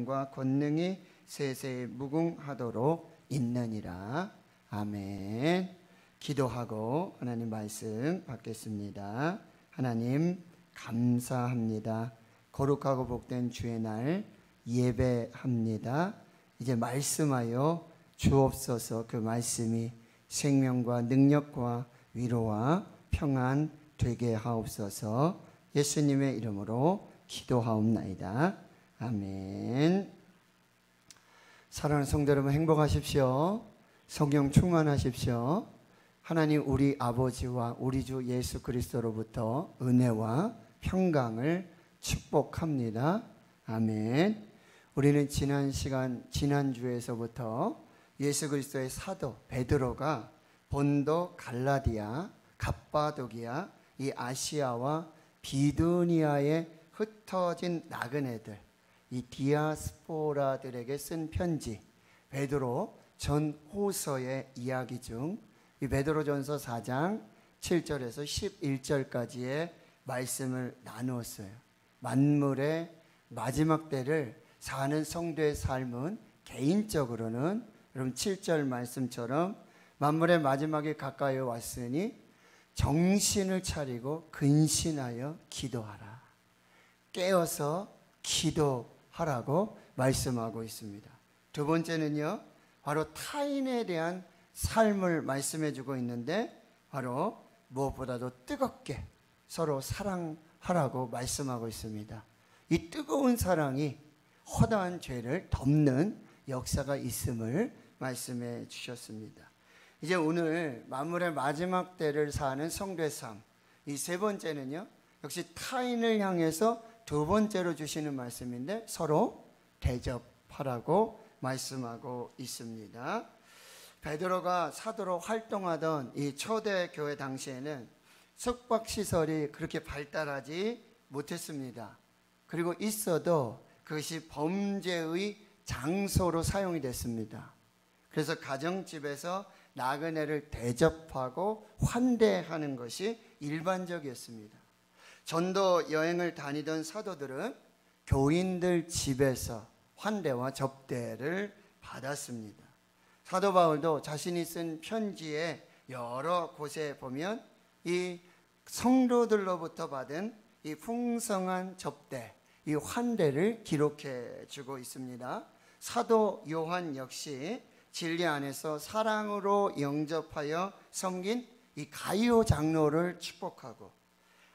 과 권능이 세세에 무궁하도록 있느니라. 아멘. 기도하고 하나님 말씀 받겠습니다. 하나님 감사합니다. 거룩하고 복된 주의 날 예배합니다. 이제 말씀하여 주옵소서. 그 말씀이 생명과 능력과 위로와 평안 되게 하옵소서. 예수님의 이름으로 기도하옵나이다. 아멘. 사랑하는 성도 여러분, 행복하십시오. 성령 충만하십시오. 하나님 우리 아버지와 우리 주 예수 그리스도로부터 은혜와 평강을 축복합니다. 아멘. 우리는 지난 시간, 지난주에서부터 예수 그리스도의 사도 베드로가 본도, 갈라디아, 갑바도기아, 이 아시아와 비두니아에 흩어진 나그네들, 이 디아스포라들에게 쓴 편지, 베드로 전후서의 이야기 중 이 베드로전서 4장 7절에서 11절까지의 말씀을 나누었어요. 만물의 마지막 때를 사는 성도의 삶은 개인적으로는 여러분 7절 말씀처럼 만물의 마지막이 가까이 왔으니 정신을 차리고 근신하여 기도하라. 깨어서 기도하라고 말씀하고 있습니다. 두 번째는요, 바로 타인에 대한 삶을 말씀해 주고 있는데 바로 무엇보다도 뜨겁게 서로 사랑하라고 말씀하고 있습니다. 이 뜨거운 사랑이 허다한 죄를 덮는 역사가 있음을 말씀해 주셨습니다. 이제 오늘 만물의 마지막 때를 사는 성도의 삶, 이 세 번째는요, 역시 타인을 향해서 두 번째로 주시는 말씀인데 서로 대접하라고 말씀하고 있습니다. 베드로가 사도로 활동하던 이 초대교회 당시에는 숙박시설이 그렇게 발달하지 못했습니다. 그리고 있어도 그것이 범죄의 장소로 사용이 됐습니다. 그래서 가정집에서 나그네를 대접하고 환대하는 것이 일반적이었습니다. 전도 여행을 다니던 사도들은 교인들 집에서 환대와 접대를 받았습니다. 사도 바울도 자신이 쓴 편지에 여러 곳에 보면 이 성도들로부터 받은 이 풍성한 접대, 이 환대를 기록해 주고 있습니다. 사도 요한 역시 진리 안에서 사랑으로 영접하여 섬긴 이 가이오 장로를 축복하고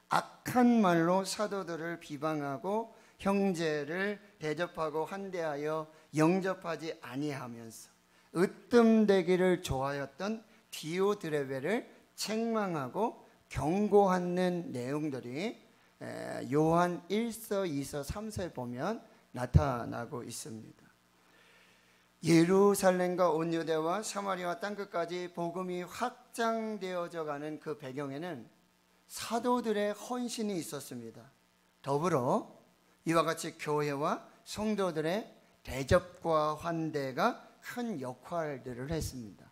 악한 말로 사도들을 비방하고 형제를 대접하고 환대하여 영접하지 아니하면서 으뜸되기를 좋아했던 디오드레베를 책망하고 경고하는 내용들이 요한 1서, 2서, 3서에 보면 나타나고 있습니다. 예루살렘과 온 유대와 사마리아 땅끝까지 복음이 확장되어져 가는 그 배경에는 사도들의 헌신이 있었습니다. 더불어 이와 같이 교회와 성도들의 대접과 환대가 큰 역할들을 했습니다.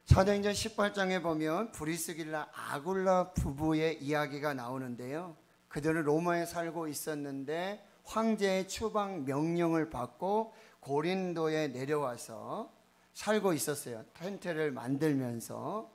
사도행전 18장에 보면 브리스길라 아굴라 부부의 이야기가 나오는데요, 그들은 로마에 살고 있었는데 황제의 추방 명령을 받고 고린도에 내려와서 살고 있었어요. 텐트를 만들면서.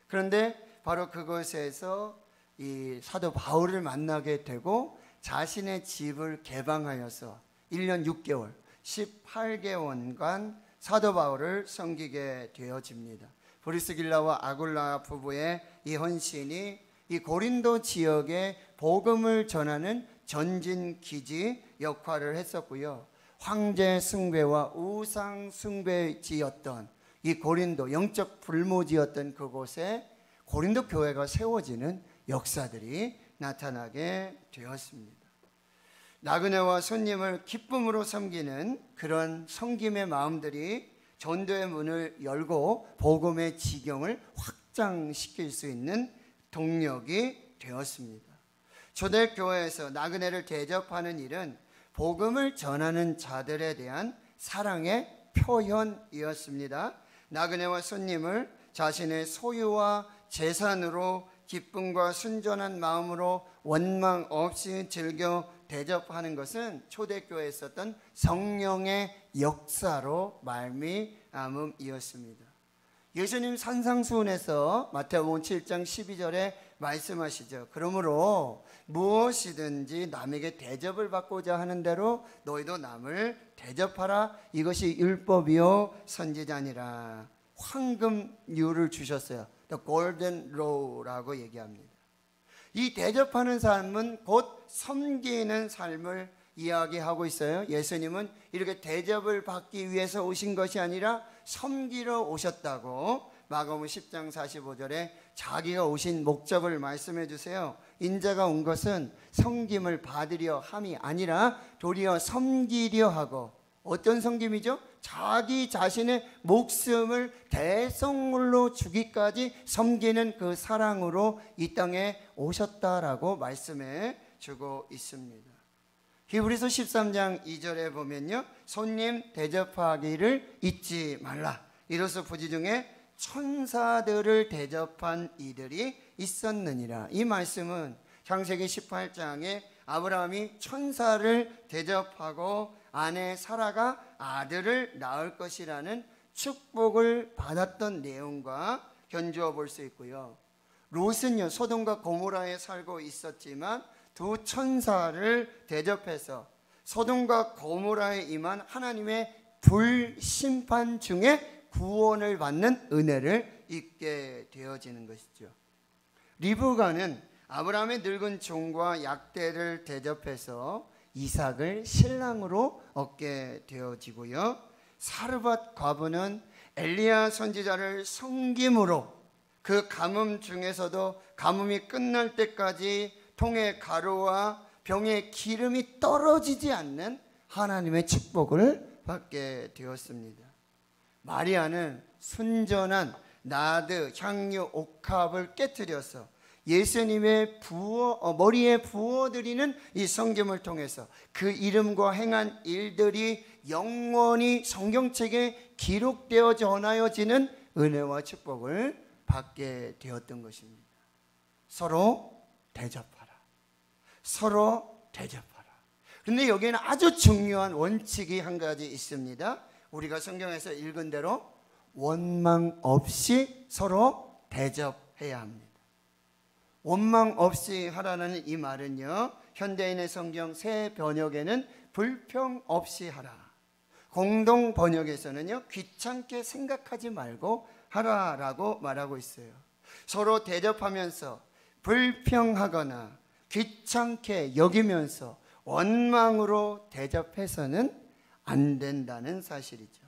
그런데 바로 그곳에서 이 사도 바울을 만나게 되고 자신의 집을 개방하여서 1년 6개월 18개월간 사도 바울을 섬기게 되어집니다. 브리스길라와 아굴라 부부의 이 헌신이 이 고린도 지역에 복음을 전하는 전진 기지 역할을 했었고요, 황제 숭배와 우상 숭배지였던 이 고린도, 영적 불모지였던 그곳에 고린도 교회가 세워지는 역사들이 나타나게 되었습니다. 나그네와 손님을 기쁨으로 섬기는 그런 섬김의 마음들이 전도의 문을 열고 복음의 지경을 확장시킬 수 있는 동력이 되었습니다. 초대교회에서 나그네를 대접하는 일은 복음을 전하는 자들에 대한 사랑의 표현이었습니다. 나그네와 손님을 자신의 소유와 재산으로 기쁨과 순전한 마음으로 원망 없이 즐겨 대접하는 것은 초대교회에 있었던 성령의 역사로 말미암음이었습니다. 예수님 산상수훈에서 마태복음 7장 12절에 말씀하시죠. 그러므로 무엇이든지 남에게 대접을 받고자 하는 대로 너희도 남을 대접하라. 이것이 율법이요 선지자니라. 황금률을 주셨어요. The golden row라고 얘기합니다. 이 대접하는 삶은 곧 섬기는 삶을 이야기하고 있어요. 예수님은 이렇게 대접을 받기 위해서 오신 것이 아니라 섬기러 오셨다고 마가복음 10장 45절에 자기가 오신 목적을 말씀해 주세요. 인자가 온 것은 섬김을 받으려 함이 아니라 도리어 섬기려 하고, 어떤 섬김이죠? 자기 자신의 목숨을 대성물로 주기까지 섬기는 그 사랑으로 이 땅에 오셨다라고 말씀해 주고 있습니다. 히브리서 13장 2절에 보면요, 손님 대접하기를 잊지 말라. 이로써 부지 중에 천사들을 대접한 이들이 있었느니라. 이 말씀은 창세기 18장에 아브라함이 천사를 대접하고 아내 사라가 아들을 낳을 것이라는 축복을 받았던 내용과 견주어 볼 수 있고요. 롯은요, 소돔과 고모라에 살고 있었지만 두 천사를 대접해서 소돔과 고모라에 임한 하나님의 불심판 중에 구원을 받는 은혜를 입게 되어지는 것이죠. 리브가는 아브라함의 늙은 종과 약대를 대접해서 이삭을 신랑으로 얻게 되어지고요. 사르밧 과부는 엘리야 선지자를 섬김으로 그 가뭄 중에서도 가뭄이 끝날 때까지 통에 가루와 병에 기름이 떨어지지 않는 하나님의 축복을 받게 되었습니다. 마리아는 순전한 나드, 향유, 옥합을 깨뜨려서 예수님의 머리에 부어드리는 이 성김을 통해서 그 이름과 행한 일들이 영원히 성경책에 기록되어 전하여지는 은혜와 축복을 받게 되었던 것입니다. 서로 대접하라. 서로 대접하라. 그런데 여기에는 아주 중요한 원칙이 한 가지 있습니다. 우리가 성경에서 읽은 대로 원망 없이 서로 대접해야 합니다. 원망 없이 하라는 이 말은요, 현대인의 성경 새 번역에는 불평 없이 하라, 공동 번역에서는요 귀찮게 생각하지 말고 하라라고 말하고 있어요. 서로 대접하면서 불평하거나 귀찮게 여기면서 원망으로 대접해서는 안 된다는 사실이죠.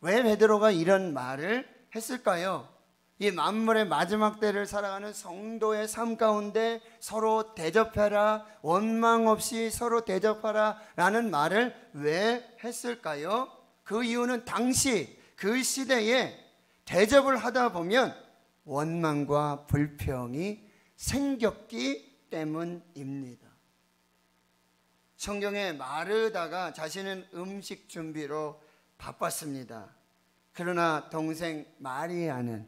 왜 베드로가 이런 말을 했을까요? 이 만물의 마지막 때를 살아가는 성도의 삶 가운데 서로 대접해라, 원망 없이 서로 대접하라 라는 말을 왜 했을까요? 그 이유는 당시 그 시대에 대접을 하다 보면 원망과 불평이 생겼기 때문입니다. 성경에 마르다가 자신은 음식 준비로 바빴습니다. 그러나 동생 마리아는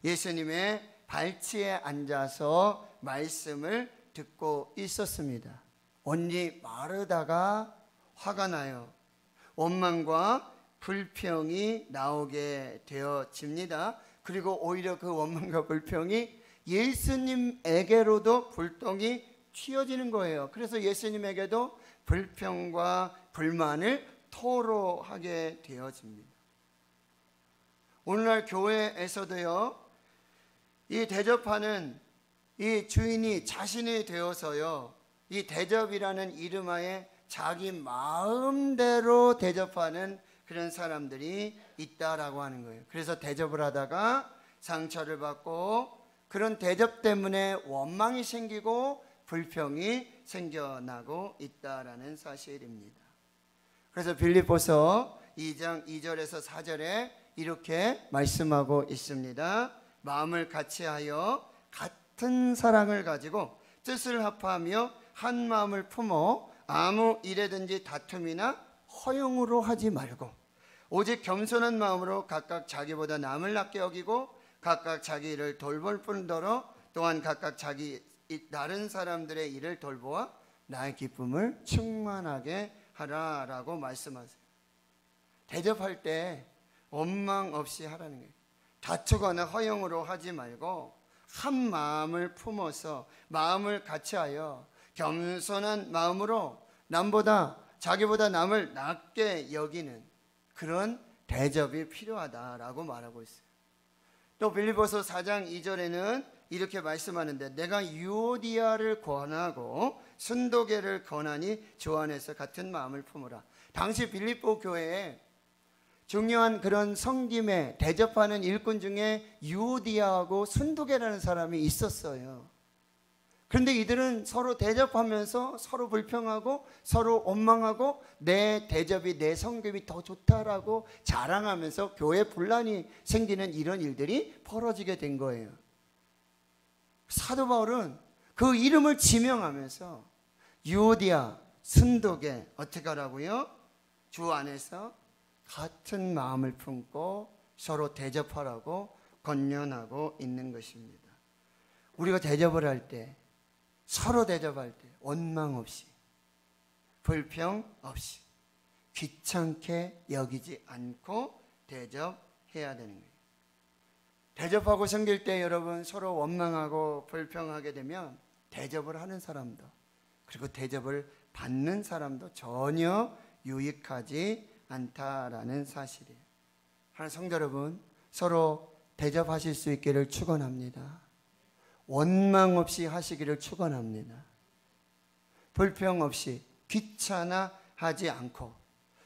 예수님의 발치에 앉아서 말씀을 듣고 있었습니다. 온리 마르다가 화가 나요. 원망과 불평이 나오게 되어집니다. 그리고 오히려 그 원망과 불평이 예수님에게로도 불똥이 튀어지는 거예요. 그래서 예수님에게도 불평과 불만을 토로하게 되어집니다. 오늘날 교회에서도요, 이 대접하는 이 주인이 자신이 되어서요, 이 대접이라는 이름하에 자기 마음대로 대접하는 그런 사람들이 있다라고 하는 거예요. 그래서 대접을 하다가 상처를 받고 그런 대접 때문에 원망이 생기고 불평이 생겨나고 있다라는 사실입니다. 그래서 빌립보서 2장 2절에서 4절에 이렇게 말씀하고 있습니다. 마음을 같이하여 같은 사랑을 가지고 뜻을 합하며 한 마음을 품어 아무 일에든지 다툼이나 허용으로 하지 말고 오직 겸손한 마음으로 각각 자기보다 남을 낫게 여기고 각각 자기 일을 돌볼 뿐더러 또한 각각 자기 다른 사람들의 일을 돌보아 나의 기쁨을 충만하게 하라라고 말씀하세요. 대접할 때 원망 없이 하라는 거예요. 다투거나 허영으로 하지 말고 한 마음을 품어서 마음을 같이하여 겸손한 마음으로 남보다 자기보다 남을 낮게 여기는 그런 대접이 필요하다라고 말하고 있어요. 또 빌립보서 4장 2절에는 이렇게 말씀하는데 내가 유오디아를 권하고 순도계를 권하니 주 안에서 같은 마음을 품으라. 당시 빌립보 교회에 중요한 그런 섬김에 대접하는 일꾼 중에 유오디아하고 순도계라는 사람이 있었어요. 그런데 이들은 서로 대접하면서 서로 불평하고 서로 원망하고 내 대접이 내 섬김이 더 좋다라고 자랑하면서 교회 분란이 생기는 이런 일들이 벌어지게 된 거예요. 사도 바울은 그 이름을 지명하면서 유오디아, 순도계 어떻게 하라고요? 주 안에서 같은 마음을 품고 서로 대접하라고 권면하고 있는 것입니다. 우리가 대접을 할 때, 서로 대접할 때 원망 없이, 불평 없이, 귀찮게 여기지 않고 대접해야 되는 거예요. 대접하고 섬길 때 여러분 서로 원망하고 불평하게 되면 대접을 하는 사람도 그리고 대접을 받는 사람도 전혀 유익하지 않다라는 사실이에요. 하나님 성도 여러분, 서로 대접하실 수 있기를 축원합니다. 원망 없이 하시기를 축원합니다. 불평 없이 귀찮아하지 않고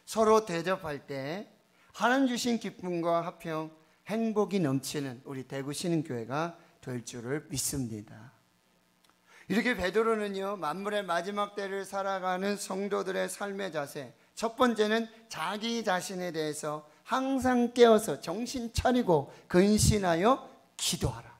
서로 대접할 때 하나님 주신 기쁨과 화평, 행복이 넘치는 우리 대구 신흥교회가 될 줄을 믿습니다. 이렇게 베드로는요, 만물의 마지막 때를 살아가는 성도들의 삶의 자세, 첫 번째는 자기 자신에 대해서 항상 깨어서 정신 차리고 근신하여 기도하라.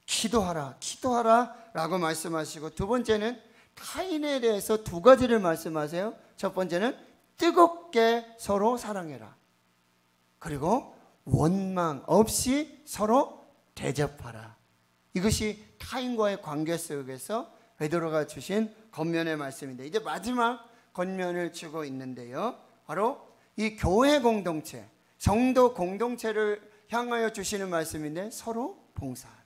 기도하라, 기도하라 라고 말씀하시고, 두 번째는 타인에 대해서 두 가지를 말씀하세요. 첫 번째는 뜨겁게 서로 사랑해라. 그리고 원망 없이 서로 대접하라. 이것이 타인과의 관계 속에서 베드로가 주신 권면의 말씀인데, 이제 마지막 권면을 주고 있는데요, 바로 이 교회 공동체, 성도 공동체를 향하여 주시는 말씀인데, 서로 봉사하라.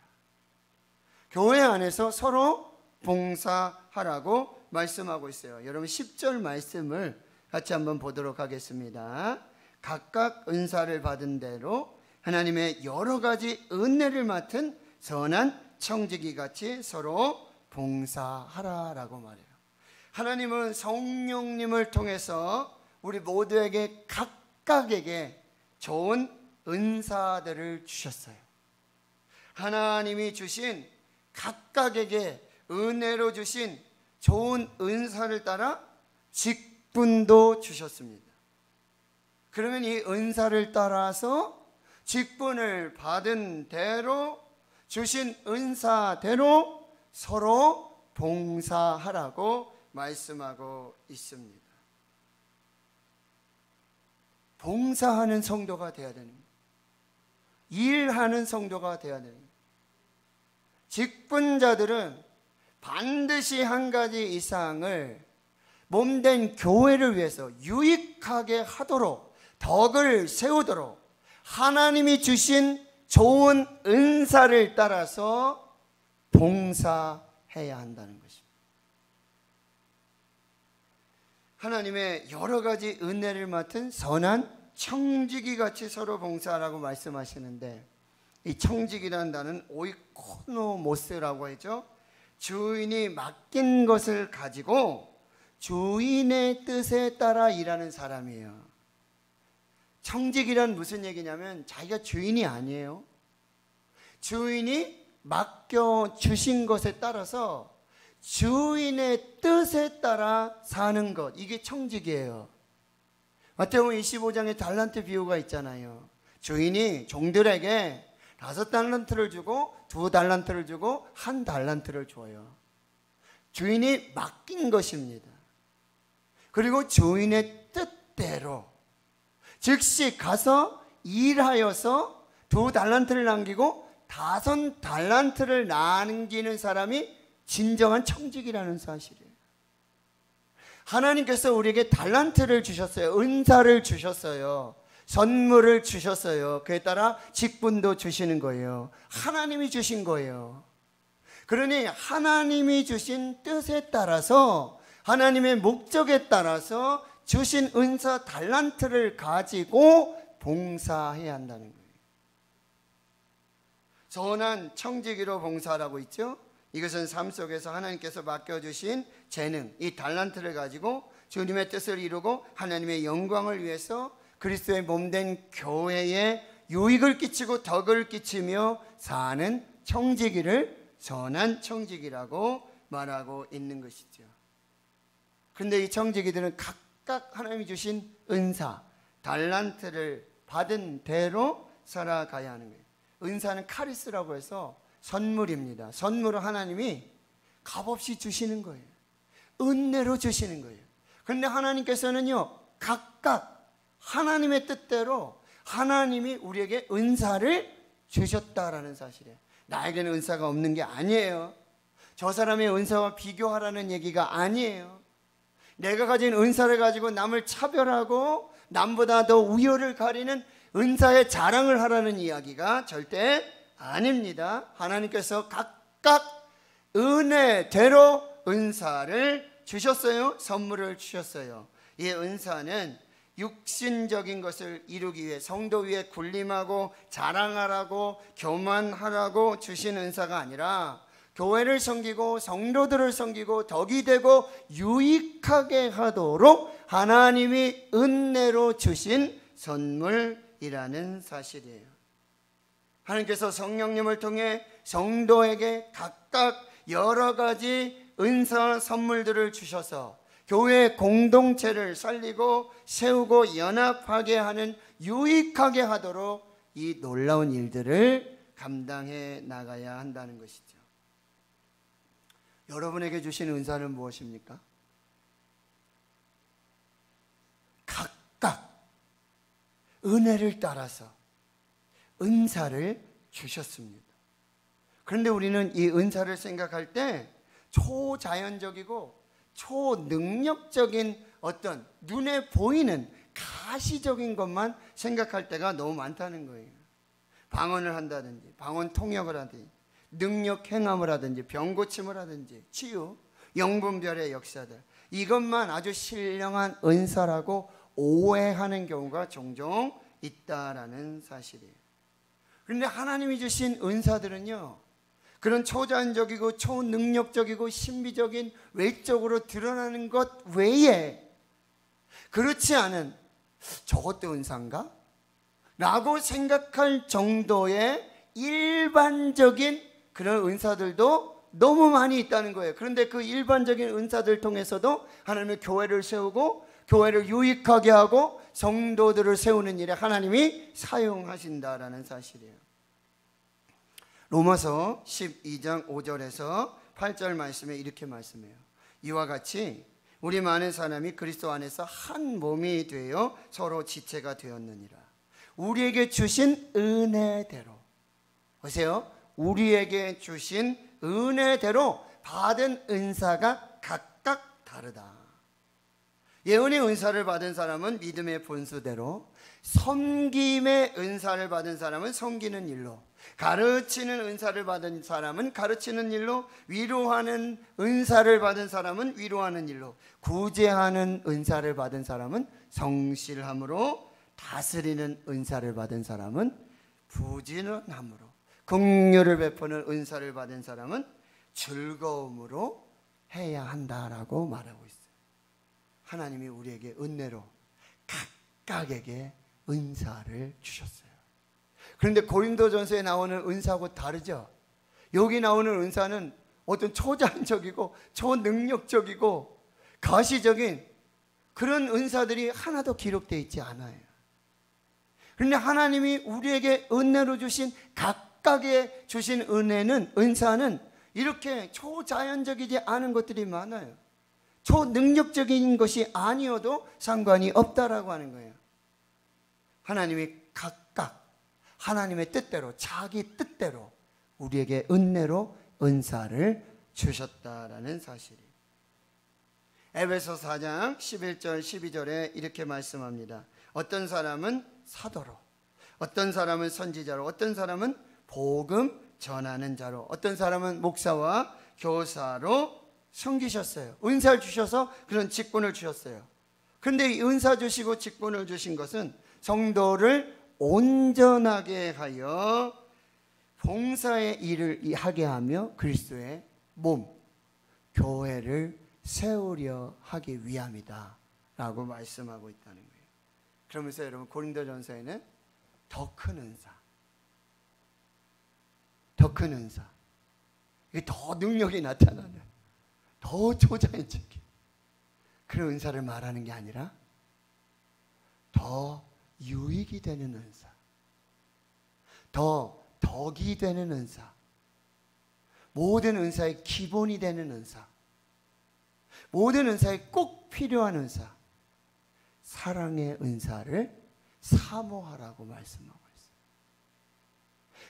교회 안에서 서로 봉사하라고 말씀하고 있어요. 여러분 10절 말씀을 같이 한번 보도록 하겠습니다. 각각 은사를 받은 대로 하나님의 여러 가지 은혜를 맡은 선한 청지기 같이 서로 봉사하라라고 말해요. 하나님은 성령님을 통해서 우리 모두에게 각각에게 좋은 은사들을 주셨어요. 하나님이 주신 각각에게 은혜로 주신 좋은 은사를 따라 직분도 주셨습니다. 그러면 이 은사를 따라서 직분을 받은 대로 주신 은사대로 서로 봉사하라고 말씀하고 있습니다. 봉사하는 성도가 되어야 되는 거예요. 일하는 성도가 되어야 되는 거예요. 직분자들은 반드시 한 가지 이상을 몸된 교회를 위해서 유익하게 하도록 덕을 세우도록 하나님이 주신 좋은 은사를 따라서 봉사해야 한다는 것입니다. 하나님의 여러 가지 은혜를 맡은 선한 청지기 같이 서로 봉사하라고 말씀하시는데, 이 청지기라는 단어는 오이코노모스라고 하죠. 주인이 맡긴 것을 가지고 주인의 뜻에 따라 일하는 사람이에요. 청지기란 무슨 얘기냐면 자기가 주인이 아니에요. 주인이 맡겨주신 것에 따라서 주인의 뜻에 따라 사는 것, 이게 청지기예요. 마태복음 25장에 달란트 비유가 있잖아요. 주인이 종들에게 5달란트를 주고 2달란트를 주고 1달란트를 줘요. 주인이 맡긴 것입니다. 그리고 주인의 뜻대로 즉시 가서 일하여서 2달란트를 남기고 5달란트를 남기는 사람이 진정한 청지기라는 사실이에요. 하나님께서 우리에게 달란트를 주셨어요. 은사를 주셨어요. 선물을 주셨어요. 그에 따라 직분도 주시는 거예요. 하나님이 주신 거예요. 그러니 하나님이 주신 뜻에 따라서, 하나님의 목적에 따라서 주신 은사 달란트를 가지고 봉사해야 한다는 거예요. 선한 청지기로 봉사하라고 있죠. 이것은 삶 속에서 하나님께서 맡겨주신 재능, 이 달란트를 가지고 주님의 뜻을 이루고 하나님의 영광을 위해서 그리스도의 몸된 교회에 유익을 끼치고 덕을 끼치며 사는 청지기를 선한 청지기라고 말하고 있는 것이죠. 그런데 이 청지기들은 각각 하나님이 주신 은사, 달란트를 받은 대로 살아가야 하는 거예요. 은사는 카리스라고 해서 선물입니다. 선물을 하나님이 값없이 주시는 거예요. 은혜로 주시는 거예요. 그런데 하나님께서는요, 각각 하나님의 뜻대로 하나님이 우리에게 은사를 주셨다라는 사실이에요. 나에게는 은사가 없는 게 아니에요. 저 사람의 은사와 비교하라는 얘기가 아니에요. 내가 가진 은사를 가지고 남을 차별하고 남보다 더 우열을 가리는 은사의 자랑을 하라는 이야기가 절대 아닙니다. 하나님께서 각각 은혜대로 은사를 주셨어요. 선물을 주셨어요. 이 은사는 육신적인 것을 이루기 위해 성도 위에 군림하고 자랑하라고 교만하라고 주신 은사가 아니라 교회를 섬기고 성도들을 섬기고 덕이 되고 유익하게 하도록 하나님이 은혜로 주신 선물이라는 사실이에요. 하나님께서 성령님을 통해 성도에게 각각 여러 가지 은사 선물들을 주셔서 교회 공동체를 살리고 세우고 연합하게 하는, 유익하게 하도록 이 놀라운 일들을 감당해 나가야 한다는 것이죠. 여러분에게 주신 은사는 무엇입니까? 각각 은혜를 따라서 은사를 주셨습니다. 그런데 우리는 이 은사를 생각할 때 초자연적이고 초능력적인 어떤 눈에 보이는 가시적인 것만 생각할 때가 너무 많다는 거예요. 방언을 한다든지 방언 통역을 하든지 능력 행함을 하든지 병 고침을 하든지 치유, 영분별의 역사들, 이것만 아주 신령한 은사라고 오해하는 경우가 종종 있다라는 사실이에요. 그런데 하나님이 주신 은사들은요, 그런 초자연적이고 초능력적이고 신비적인 외적으로 드러나는 것 외에 그렇지 않은, 저것도 은사인가? 라고 생각할 정도의 일반적인 그런 은사들도 너무 많이 있다는 거예요. 그런데 그 일반적인 은사들 통해서도 하나님의 교회를 세우고 교회를 유익하게 하고 성도들을 세우는 일에 하나님이 사용하신다라는 사실이에요. 로마서 12장 5절에서 8절 말씀에 이렇게 말씀해요. 이와 같이 우리 많은 사람이 그리스도 안에서 한 몸이 되어 서로 지체가 되었느니라. 우리에게 주신 은혜대로, 보세요, 우리에게 주신 은혜대로 받은 은사가 각각 다르다. 예언의 은사를 받은 사람은 믿음의 본수대로, 섬김의 은사를 받은 사람은 섬기는 일로, 가르치는 은사를 받은 사람은 가르치는 일로, 위로하는 은사를 받은 사람은 위로하는 일로, 구제하는 은사를 받은 사람은 성실함으로, 다스리는 은사를 받은 사람은 부지런함으로, 긍휼을 베푸는 은사를 받은 사람은 즐거움으로 해야 한다라고 말하고 있어요. 하나님이 우리에게 은혜로 각각에게 은사를 주셨어요. 그런데 고린도전서에 나오는 은사하고 다르죠. 여기 나오는 은사는 어떤 초자연적이고 초능력적이고 가시적인 그런 은사들이 하나도 기록되어 있지 않아요. 그런데 하나님이 우리에게 은혜로 주신 각각의 주신 은혜는, 은사는 이렇게 초자연적이지 않은 것들이 많아요. 초능력적인 것이 아니어도 상관이 없다라고 하는 거예요. 하나님이 각각 하나님의 뜻대로, 자기 뜻대로 우리에게 은혜로 은사를 주셨다라는 사실이에요. 에베소 4장 11절 12절에 이렇게 말씀합니다. 어떤 사람은 사도로, 어떤 사람은 선지자로, 어떤 사람은 복음 전하는 자로, 어떤 사람은 목사와 교사로 섬기셨어요. 은사를 주셔서 그런 직분을 주셨어요. 그런데 이 은사 주시고 직분을 주신 것은 성도를 온전하게 하여 봉사의 일을 하게 하며 그리스도의 몸, 교회를 세우려 하기 위함이다 라고 말씀하고 있다는 거예요. 그러면서 여러분 고린도전서에는 더 큰 은사, 더 큰 은사, 이게 더 능력이 나타나는, 더 초자연적인 그런 은사를 말하는 게 아니라 더 유익이 되는 은사, 더 덕이 되는 은사, 모든 은사의 기본이 되는 은사, 모든 은사에 꼭 필요한 은사, 사랑의 은사를 사모하라고 말씀하고 있어요.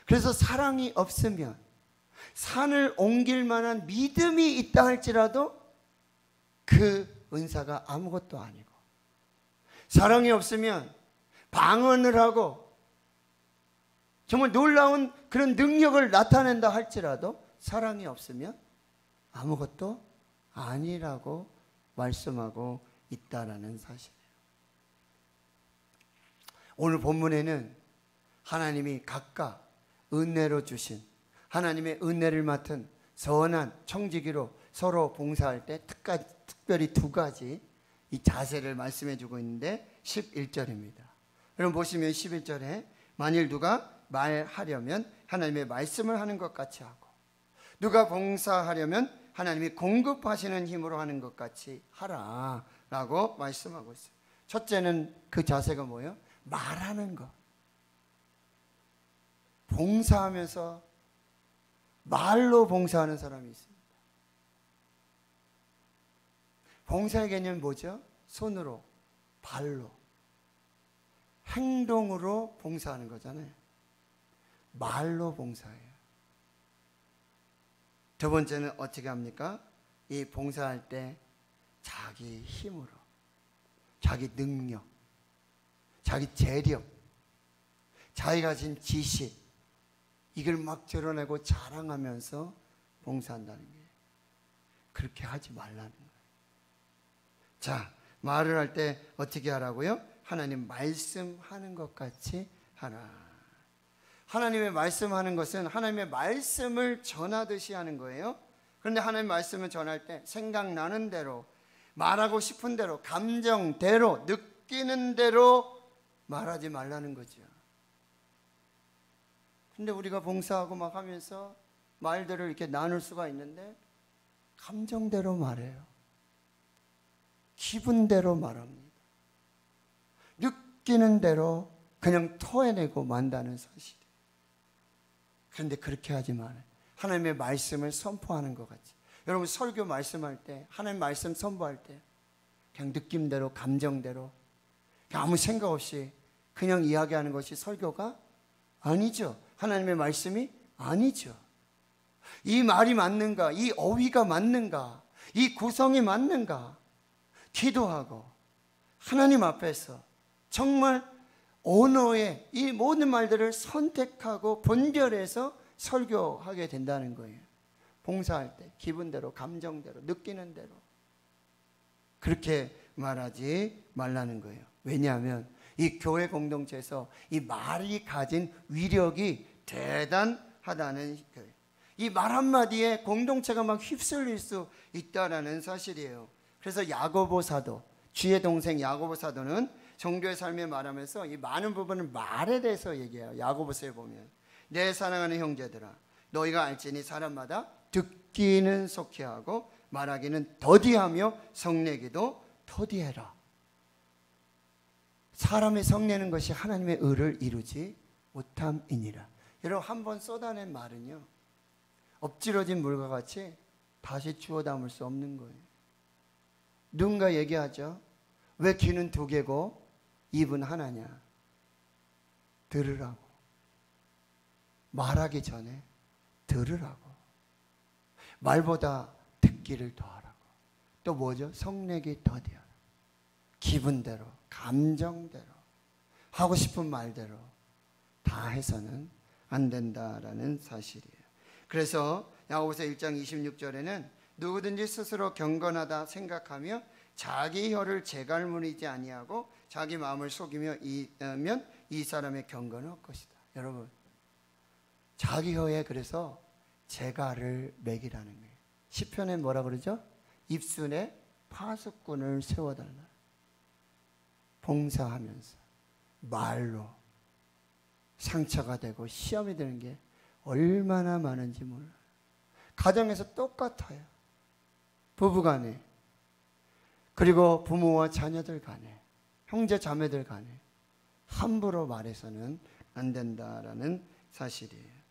그래서 사랑이 없으면 산을 옮길 만한 믿음이 있다 할지라도 그 은사가 아무것도 아니고, 사랑이 없으면 방언을 하고 정말 놀라운 그런 능력을 나타낸다 할지라도 사랑이 없으면 아무것도 아니라고 말씀하고 있다라는 사실이에요. 오늘 본문에는 하나님이 각각 은혜로 주신, 하나님의 은혜를 맡은 선한 청지기로 서로 봉사할 때 특별히 두 가지 이 자세를 말씀해 주고 있는데 11절입니다. 여러분 보시면 11절에 만일 누가 말하려면 하나님의 말씀을 하는 것 같이 하고, 누가 봉사하려면 하나님이 공급하시는 힘으로 하는 것 같이 하라 라고 말씀하고 있어요. 첫째는 그 자세가 뭐예요? 말하는 것. 봉사하면서 말로 봉사하는 사람이 있습니다. 봉사의 개념이 뭐죠? 손으로, 발로, 행동으로 봉사하는 거잖아요. 말로 봉사해요. 두 번째는 어떻게 합니까? 이 봉사할 때 자기 힘으로, 자기 능력, 자기 재력, 자기가 가진 지식, 이걸 막 드러내고 자랑하면서 봉사한다는 거예요. 그렇게 하지 말라는 거예요. 자, 말을 할 때 어떻게 하라고요? 하나님 말씀하는 것 같이 하라. 하나님의 말씀하는 것은 하나님의 말씀을 전하듯이 하는 거예요. 그런데 하나님의 말씀을 전할 때 생각나는 대로, 말하고 싶은 대로, 감정대로, 느끼는 대로 말하지 말라는 거죠. 근데 우리가 봉사하고 막 하면서 말들을 이렇게 나눌 수가 있는데 감정대로 말해요. 기분대로 말합니다. 느끼는 대로 그냥 토해내고 만다는 사실이에요. 그런데 그렇게 하지 말아요. 하나님의 말씀을 선포하는 것 같이. 여러분 설교 말씀할 때, 하나님 말씀 선포할 때 그냥 느낌대로, 감정대로, 그냥 아무 생각 없이 그냥 이야기하는 것이 설교가 아니죠. 하나님의 말씀이 아니죠. 이 말이 맞는가? 이 어휘가 맞는가? 이 구성이 맞는가? 기도하고 하나님 앞에서 정말 언어의 이 모든 말들을 선택하고 분별해서 설교하게 된다는 거예요. 봉사할 때 기분대로, 감정대로, 느끼는 대로 그렇게 말하지 말라는 거예요. 왜냐하면 이 교회 공동체에서 이 말이 가진 위력이 대단하다는 거예요. 이 말 한마디에 공동체가 막 휩쓸릴 수 있다는 사실이에요. 그래서 야고보 사도, 주의 동생 야고보 사도는 종교의 삶에 말하면서 이 많은 부분을 말에 대해서 얘기해요. 야고보서에 보면 내 사랑하는 형제들아, 너희가 알지니 사람마다 듣기는 속히 하고 말하기는 더디하며 성내기도 더디해라. 사람이 성내는 것이 하나님의 의를 이루지 못함이니라. 여러분 한번 쏟아낸 말은요, 엎질러진 물과 같이 다시 주워 담을 수 없는 거예요. 누군가 얘기하죠. 왜 귀는 두 개고 입은 하나냐? 들으라고. 말하기 전에 들으라고. 말보다 듣기를 더하라고. 또 뭐죠? 성내기 더디어라. 기분대로, 감정대로, 하고 싶은 말대로 다 해서는 안 된다라는 사실이에요. 그래서 야고보서 1장 26절에는 누구든지 스스로 경건하다 생각하며 자기 혀를 재갈무리지 아니하고 자기 마음을 속이며 이면 이 사람의 경건은 헛것이다. 여러분, 자기 혀에 그래서 재갈을 매기라는 거예요. 시편에 뭐라 그러죠? 입술에 파수꾼을 세워달라. 봉사하면서 말로 상처가 되고 시험이 되는 게 얼마나 많은지 몰라요. 가정에서 똑같아요. 부부간에, 그리고 부모와 자녀들 간에, 형제 자매들 간에 함부로 말해서는 안 된다라는 사실이에요.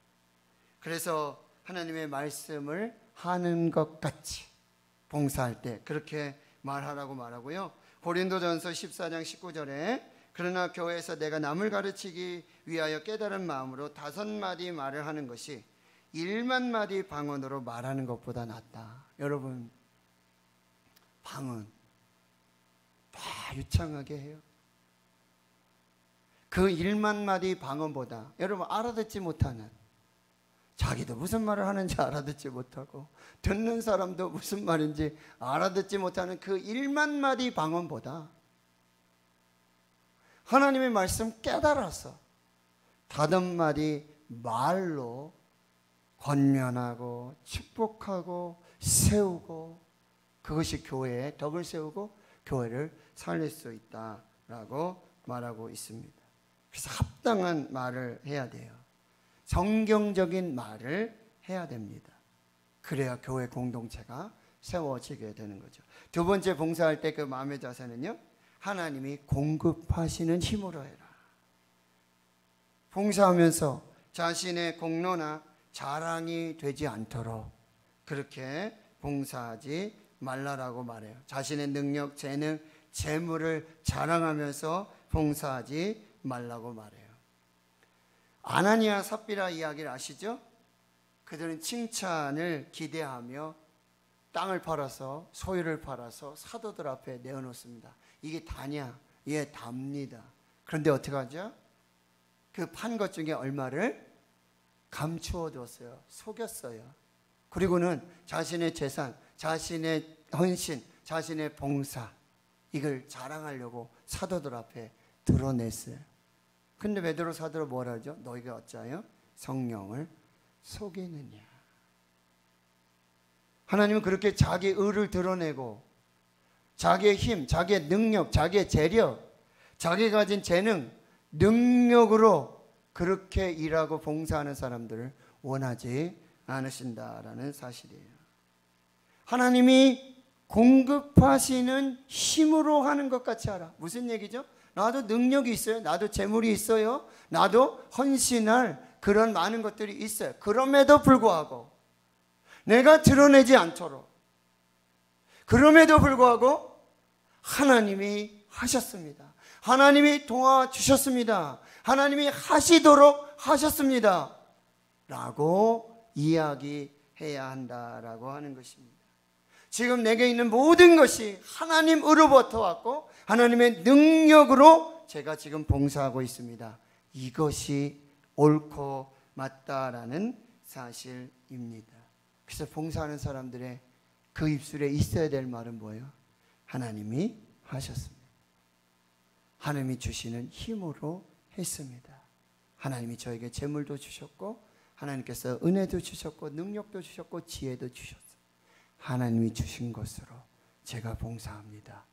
그래서 하나님의 말씀을 하는 것 같이 봉사할 때 그렇게 말하라고 말하고요. 고린도전서 14장 19절에 그러나 교회에서 내가 남을 가르치기 위하여 깨달은 마음으로 5마디 말을 하는 것이 1만 마디 방언으로 말하는 것보다 낫다. 여러분, 방언 다 유창하게 해요. 그 1만 마디 방언보다 여러분 알아듣지 못하는, 자기도 무슨 말을 하는지 알아듣지 못하고 듣는 사람도 무슨 말인지 알아듣지 못하는 그 1만 마디 방언보다 하나님의 말씀 깨달아서 5마디 말로 권면하고 축복하고 세우고, 그것이 교회에 덕을 세우고 교회를 살릴 수 있다라고 말하고 있습니다. 그래서 합당한 말을 해야 돼요. 성경적인 말을 해야 됩니다. 그래야 교회 공동체가 세워지게 되는 거죠. 두 번째, 봉사할 때 그 마음의 자세는요, 하나님이 공급하시는 힘으로 해라. 봉사하면서 자신의 공로나 자랑이 되지 않도록 그렇게 봉사하지 말라라고 말해요. 자신의 능력, 재능, 재물을 자랑하면서 봉사하지 말라고 말해요. 아나니아 삽비라 이야기를 아시죠? 그들은 칭찬을 기대하며 땅을 팔아서, 소유를 팔아서 사도들 앞에 내어놓습니다. 이게 다냐? 예, 답니다. 그런데 어떻게 하죠? 그 판 것 중에 얼마를 감추어 뒀어요. 속였어요. 그리고는 자신의 재산, 자신의 헌신, 자신의 봉사, 이걸 자랑하려고 사도들 앞에 드러냈어요. 근데 베드로 사도로 뭐라 하죠? 너희가 어찌하여 성령을 속이느냐. 하나님은 그렇게 자기 의를 드러내고 자기의 힘, 자기의 능력, 자기의 재력, 자기가 가진 재능, 능력으로 그렇게 일하고 봉사하는 사람들을 원하지 않으신다라는 사실이에요. 하나님이 공급하시는 힘으로 하는 것 같이 하라. 무슨 얘기죠? 나도 능력이 있어요. 나도 재물이 있어요. 나도 헌신할 그런 많은 것들이 있어요. 그럼에도 불구하고 내가 드러내지 않도록, 그럼에도 불구하고 하나님이 하셨습니다. 하나님이 도와주셨습니다. 하나님이 하시도록 하셨습니다. 라고 이야기해야 한다라고 하는 것입니다. 지금 내게 있는 모든 것이 하나님으로부터 왔고 하나님의 능력으로 제가 지금 봉사하고 있습니다. 이것이 옳고 맞다라는 사실입니다. 그래서 봉사하는 사람들의 그 입술에 있어야 될 말은 뭐예요? 하나님이 하셨습니다. 하나님이 주시는 힘으로 했습니다. 하나님이 저에게 재물도 주셨고 하나님께서 은혜도 주셨고 능력도 주셨고 지혜도 주셨어요. 하나님이 주신 것으로 제가 봉사합니다.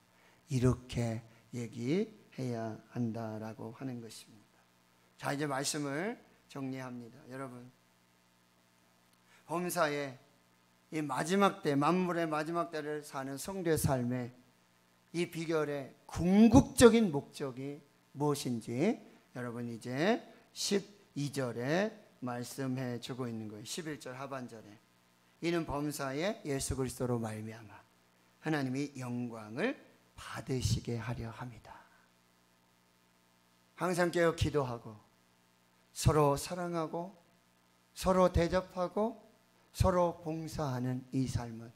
이렇게 얘기해야 한다라고 하는 것입니다. 자, 이제 말씀을 정리합니다. 여러분, 범사의 이 마지막 때, 만물의 마지막 때를 사는 성도의 삶의 이 비결의 궁극적인 목적이 무엇인지 여러분 이제 12절에 말씀해 주고 있는 거예요. 11절 하반절에 이는 범사에 예수 그리스도로 말미암아 하나님이 영광을 받으시게 하려 합니다. 항상 깨어 기도하고 서로 사랑하고 서로 대접하고 서로 봉사하는 이 삶은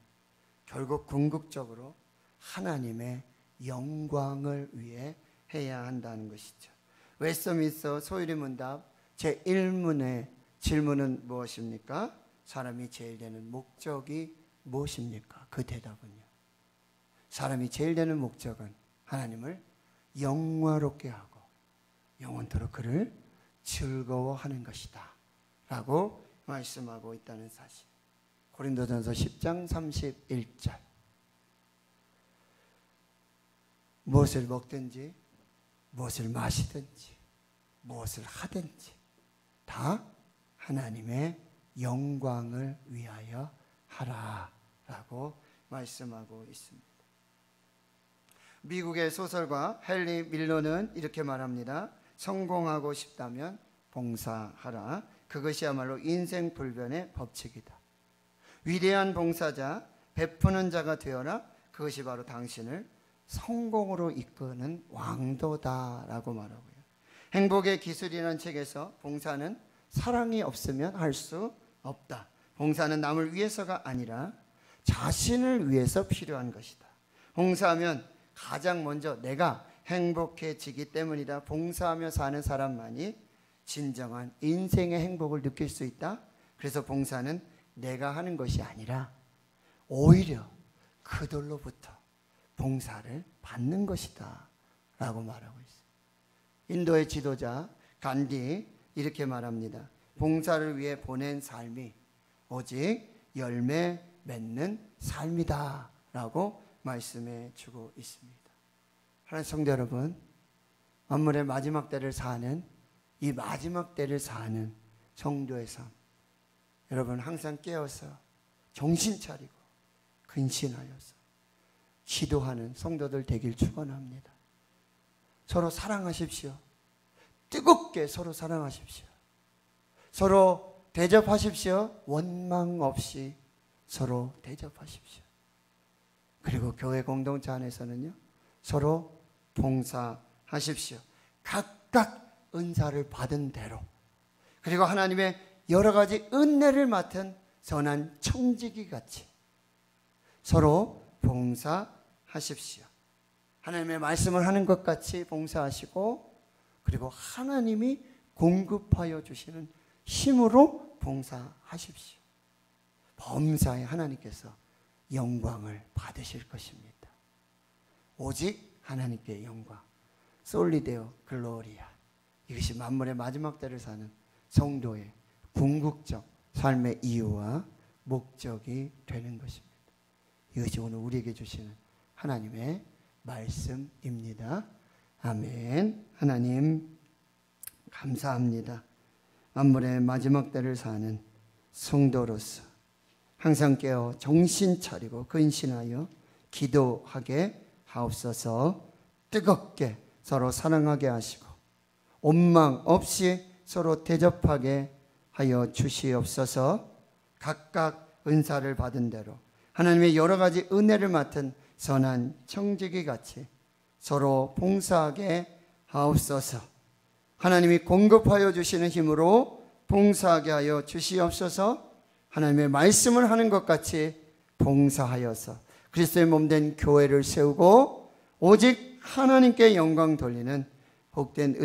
결국 궁극적으로 하나님의 영광을 위해 해야 한다는 것이죠. 웨스트민스터 소유리 문답 제1문의 질문은 무엇입니까? 사람이 제일 되는 목적이 무엇입니까? 그 대답은요, 사람이 제일 되는 목적은 하나님을 영화롭게 하고 영원토록 그를 즐거워하는 것이다 라고 말씀하고 있다는 사실. 고린도전서 10장 31절. 무엇을 먹든지 무엇을 마시든지 무엇을 하든지 다 하나님의 영광을 위하여 하라라고 말씀하고 있습니다. 미국의 소설가 헨리 밀러는 이렇게 말합니다. 성공하고 싶다면 봉사하라. 그것이야말로 인생 불변의 법칙이다. 위대한 봉사자, 베푸는 자가 되어라. 그것이 바로 당신을 성공으로 이끄는 왕도다라고 말하고요. 행복의 기술이라는 책에서 봉사는 사랑이 없으면 할 수 없다. 봉사는 남을 위해서가 아니라 자신을 위해서 필요한 것이다. 봉사하면 가장 먼저 내가 행복해지기 때문이다. 봉사하며 사는 사람만이 진정한 인생의 행복을 느낄 수 있다. 그래서 봉사는 내가 하는 것이 아니라 오히려 그들로부터 봉사를 받는 것이다 라고 말하고 있어요. 인도의 지도자 간디 이렇게 말합니다. 봉사를 위해 보낸 삶이 오직 열매 맺는 삶이다 라고 말씀해 주고 있습니다. 하나님 성도 여러분, 만물의 마지막 때를 사는 이 마지막 때를 사는 성도의 삶, 여러분 항상 깨어서 정신 차리고 근신하여서 기도하는 성도들 되길 축원합니다. 서로 사랑하십시오. 뜨겁게 서로 사랑하십시오. 서로 대접하십시오. 원망 없이 서로 대접하십시오. 그리고 교회 공동체 안에서는요, 서로 봉사하십시오. 각각 은사를 받은 대로, 그리고 하나님의 여러 가지 은혜를 맡은 선한 청지기 같이 서로 봉사하십시오. 하나님의 말씀을 하는 것 같이 봉사하시고, 그리고 하나님이 공급하여 주시는 힘으로 봉사하십시오. 범사에 하나님께서 영광을 받으실 것입니다. 오직 하나님께 영광, 솔리데오 글로리아. 이것이 만물의 마지막 때를 사는 성도의 궁극적 삶의 이유와 목적이 되는 것입니다. 이것이 오늘 우리에게 주시는 하나님의 말씀입니다. 아멘. 하나님 감사합니다. 만물의 마지막 때를 사는 성도로서 항상 깨어 정신 차리고 근신하여 기도하게 하옵소서. 뜨겁게 서로 사랑하게 하시고 원망 없이 서로 대접하게 하여 주시옵소서. 각각 은사를 받은 대로 하나님의 여러 가지 은혜를 맡은 선한 청지기 같이 서로 봉사하게 하옵소서. 하나님이 공급하여 주시는 힘으로 봉사하게 하여 주시옵소서. 하나님의 말씀을 하는 것 같이 봉사하여서 그리스도의 몸된 교회를 세우고 오직 하나님께 영광 돌리는 복된